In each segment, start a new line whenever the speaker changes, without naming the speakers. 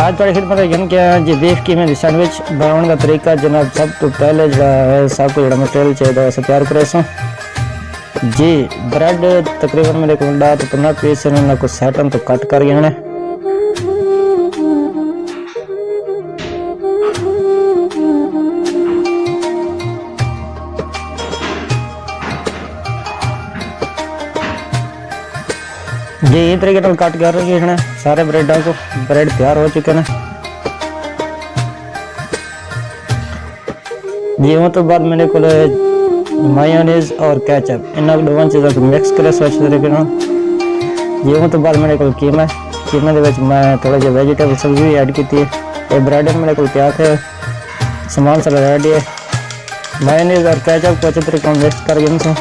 आज थोड़ी खिदमत है कि जी बीफ कीमे सैंडविच बनाने का तरीका जनाब सब तो पहले जो है सब को जो मटेरियल चाहिए वैसे तैयार करे सो जी। ब्रेड तकरीबन मेरे को 10 तो 15 पीस इन्होंने कुछ सेटन तो कट कर गए हैं जी। ये तरीके कट कर रही है सारे ब्रेडा को। ब्रेड तैयार हो चुके हैं जी। वो तो बाद मेरे को मायोनीज और केचप इन दोनों चीज़ों को मिक्स करे अच्छे तरीके जी। वो तो बाद मेरे को कीमा मैं थोड़ा जो वेजिटेबल सब्जी भी ऐड की थी। ये ब्रेड मेरे को तैयार है सामान सब रेडी है। मायोनीज और केचप को अच्छे तरीके मिक्स कर इनसे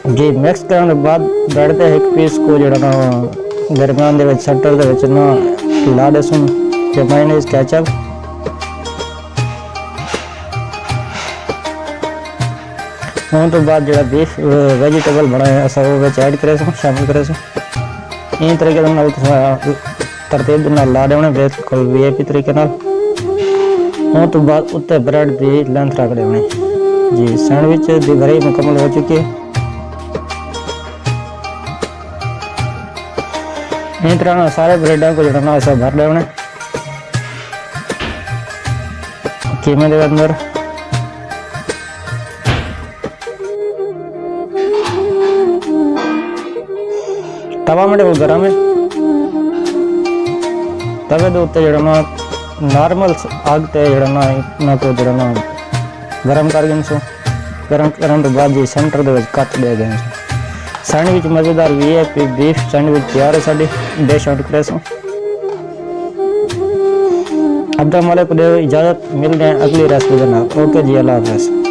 जी। मिक्स करने के बाद ब्रेड के एक पीस को जो ना दरमियान के सटर के ना ला दे सुन जो मायोनीज केचप होने तो बाद जो बीफ वेजिटेबल बनाए अस ऐड करे शामिल करे इन तरीके तरतीब ला देने बिल्कुल VIP तरीके होने तो बाद उत्ते ब्रेड की लेंथ रख देनी जी। सैंडविच की भराई मुकम्मल हो चुकी है। इस तरह सारे ब्रेडा को जो ना ऐसा भर देने कीमे के अंदर। तवा मेरे को गर्म है। तवे के उत्ते जो नॉर्मल आग ते को जो गर्म कर गए गर्म करने तो बाद जी सेंटर के कट दे गए सैंडविच मज़ेदार VIP बीफ सैंडविच तैयार है साड़ी डिश आउट करे सो। अब तक हमारे को इजाज़त मिल गए अगली रेसिपी के नाम। ओके जी, अल्लाह हाफ़िज़।